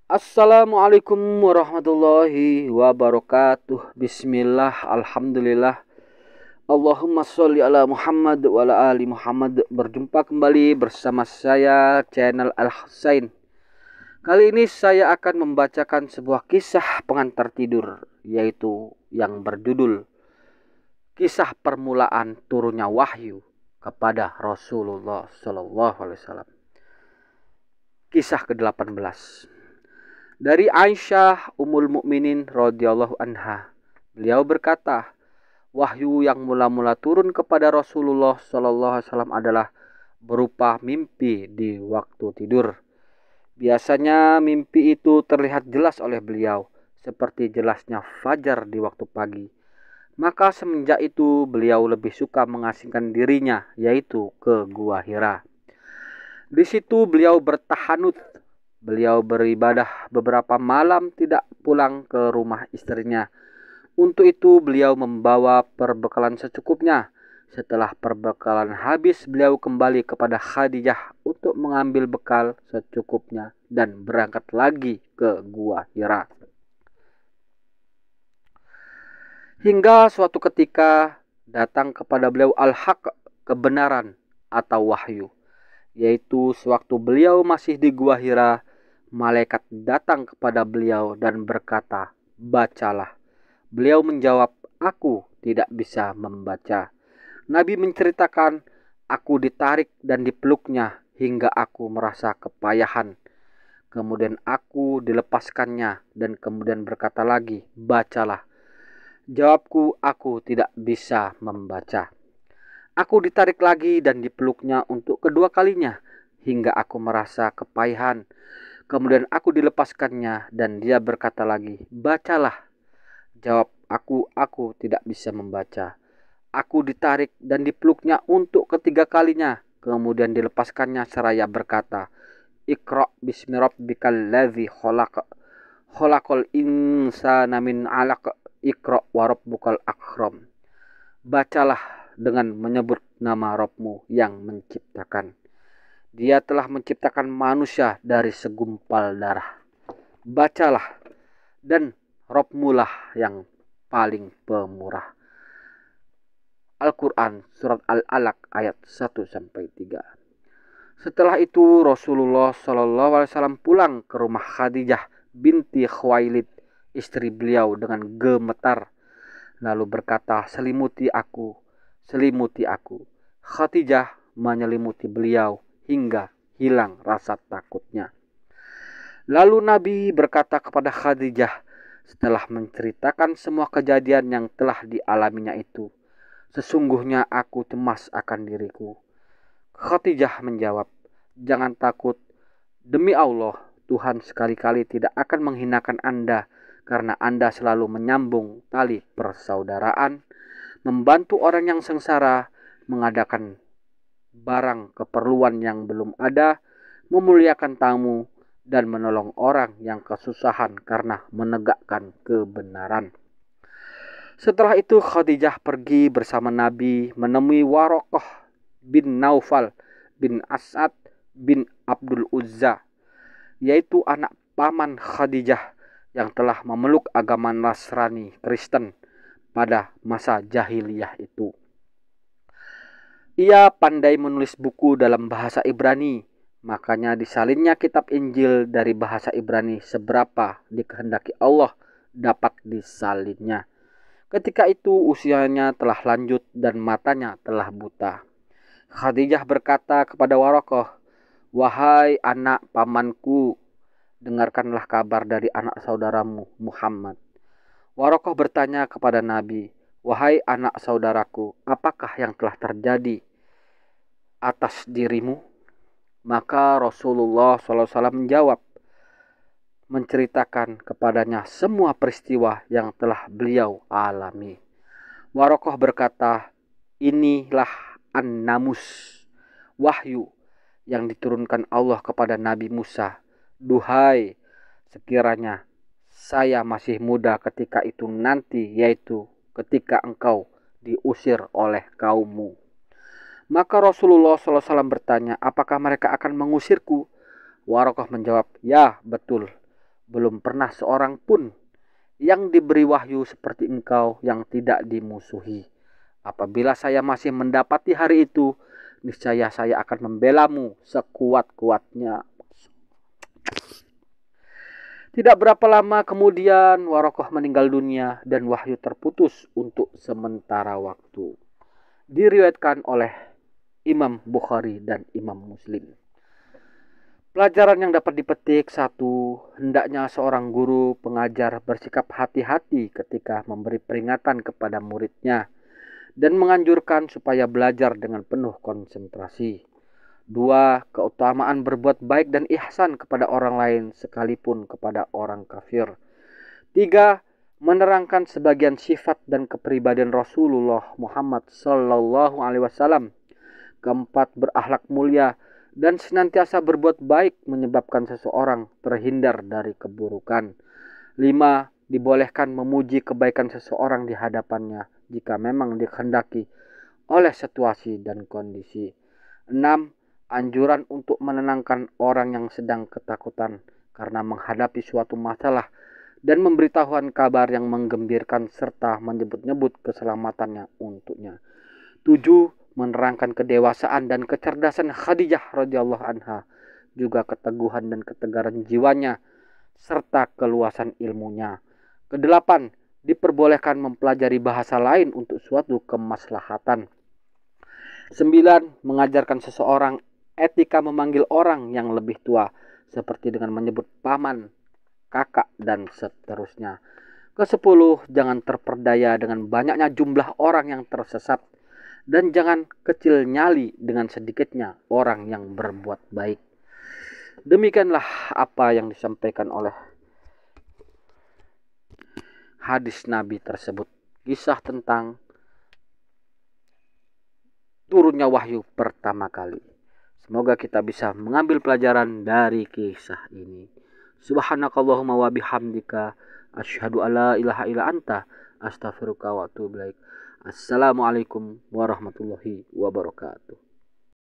Assalamualaikum warahmatullahi wabarakatuh. Bismillah, alhamdulillah. Allahumma sholli ala Muhammad wa ala ali Muhammad. Berjumpa kembali bersama saya, channel Al Husain. Kali ini saya akan membacakan sebuah kisah pengantar tidur, yaitu yang berjudul Kisah Permulaan Turunnya Wahyu kepada Rasulullah SAW. Kisah ke-18. Dari Aisyah Ummul Mukminin radhiyallahu anha, beliau berkata, wahyu yang mula-mula turun kepada Rasulullah sallallahu alaihi wasallam adalah berupa mimpi di waktu tidur. Biasanya mimpi itu terlihat jelas oleh beliau, seperti jelasnya fajar di waktu pagi. Maka semenjak itu beliau lebih suka mengasingkan dirinya, yaitu ke Gua Hira. Di situ beliau bertahanut. Beliau beribadah beberapa malam tidak pulang ke rumah istrinya. Untuk itu beliau membawa perbekalan secukupnya. Setelah perbekalan habis, beliau kembali kepada Khadijah untuk mengambil bekal secukupnya dan berangkat lagi ke Gua Hira. Hingga suatu ketika datang kepada beliau al-haq, kebenaran atau wahyu, yaitu sewaktu beliau masih di Gua Hira, malaikat datang kepada beliau dan berkata, bacalah. Beliau menjawab, aku tidak bisa membaca. Nabi menceritakan, aku ditarik dan dipeluknya hingga aku merasa kepayahan. Kemudian aku dilepaskannya dan kemudian berkata lagi, bacalah. Jawabku, aku tidak bisa membaca. Aku ditarik lagi dan dipeluknya untuk kedua kalinya hingga aku merasa kepayahan. Kemudian aku dilepaskannya dan dia berkata lagi, bacalah. Jawab aku tidak bisa membaca. Aku ditarik dan dipeluknya untuk ketiga kalinya. Kemudian dilepaskannya seraya berkata, Iqra bismi rabbikal ladzi khalaq. Khalaqal insana min 'alaq. Iqra wa rabbukal akram. Bacalah dengan menyebut nama Rabbmu yang menciptakan. Dia telah menciptakan manusia dari segumpal darah. Bacalah, dan Rabbmu lah yang paling pemurah. Al-Quran Surat Al-Alaq ayat 1-3. Setelah itu Rasulullah SAW pulang ke rumah Khadijah binti Khuwailid, istri beliau, dengan gemetar. Lalu berkata, selimuti aku, selimutI aku. Khadijah menyelimuti beliau hingga hilang rasa takutnya. Lalu Nabi berkata kepada Khadijah setelah menceritakan semua kejadian yang telah dialaminya itu, sesungguhnya aku cemas akan diriku. Khadijah menjawab, jangan takut, demi Allah, Tuhan sekali-kali tidak akan menghinakan Anda karena Anda selalu menyambung tali persaudaraan, membantu orang yang sengsara, mengadakan barang keperluan yang belum ada, memuliakan tamu, dan menolong orang yang kesusahan karena menegakkan kebenaran. Setelah itu Khadijah pergi bersama Nabi menemui Waraqah bin Naufal bin As'ad bin Abdul Uzza, yaitu anak paman Khadijah yang telah memeluk agama Nasrani Kristen pada masa jahiliyah itu. Ia pandai menulis buku dalam bahasa Ibrani, makanya disalinnya kitab Injil dari bahasa Ibrani seberapa dikehendaki Allah dapat disalinnya. Ketika itu usianya telah lanjut dan matanya telah buta. Khadijah berkata kepada Waraqah, wahai anak pamanku, dengarkanlah kabar dari anak saudaramu Muhammad. Waraqah bertanya kepada Nabi, wahai anak saudaraku, apakah yang telah terjadi atas dirimu? Maka Rasulullah SAW menjawab, menceritakan kepadanya semua peristiwa yang telah beliau alami. Waraqah berkata, inilah An-Namus, wahyu yang diturunkan Allah kepada Nabi Musa. Duhai, sekiranya saya masih muda ketika itu nanti, yaitu ketika engkau diusir oleh kaummu. Maka Rasulullah SAW bertanya, apakah mereka akan mengusirku? Waraqah menjawab, ya betul. Belum pernah seorang pun yang diberi wahyu seperti engkau yang tidak dimusuhi. Apabila saya masih mendapati hari itu, niscaya saya akan membelamu sekuat-kuatnya. Tidak berapa lama kemudian Warokoh meninggal dunia dan wahyu terputus untuk sementara waktu. Diriwayatkan oleh Imam Bukhari dan Imam Muslim. Pelajaran yang dapat dipetik: 1. Hendaknya seorang guru pengajar bersikap hati-hati ketika memberi peringatan kepada muridnya dan menganjurkan supaya belajar dengan penuh konsentrasi. 2. Keutamaan berbuat baik dan ihsan kepada orang lain sekalipun kepada orang kafir. 3. Menerangkan sebagian sifat dan kepribadian Rasulullah Muhammad Sallallahu Alaihi Wasallam. 4. Berakhlak mulia dan senantiasa berbuat baik menyebabkan seseorang terhindar dari keburukan. 5. Dibolehkan memuji kebaikan seseorang di hadapannya jika memang dikehendaki oleh situasi dan kondisi. 6. Anjuran untuk menenangkan orang yang sedang ketakutan karena menghadapi suatu masalah dan memberitahuan kabar yang menggembirakan serta menyebut-nyebut keselamatannya untuknya. 7. Menerangkan kedewasaan dan kecerdasan Khadijah radhiyallahu anha, juga keteguhan dan ketegaran jiwanya serta keluasan ilmunya. 8. Diperbolehkan mempelajari bahasa lain untuk suatu kemaslahatan. 9. Mengajarkan seseorang etika memanggil orang yang lebih tua, seperti dengan menyebut paman, kakak, dan seterusnya. 10. Jangan terperdaya dengan banyaknya jumlah orang yang tersesat, dan jangan kecil nyali dengan sedikitnya orang yang berbuat baik. Demikianlah apa yang disampaikan oleh hadis Nabi tersebut. Kisah tentang turunnya wahyu pertama kali. Semoga kita bisa mengambil pelajaran dari kisah ini. Subhanakallahumma wa bihamdika asyhadu alla ilaha illa anta astaghfiruka wa atubu ilaik. Assalamualaikum warahmatullahi wabarakatuh.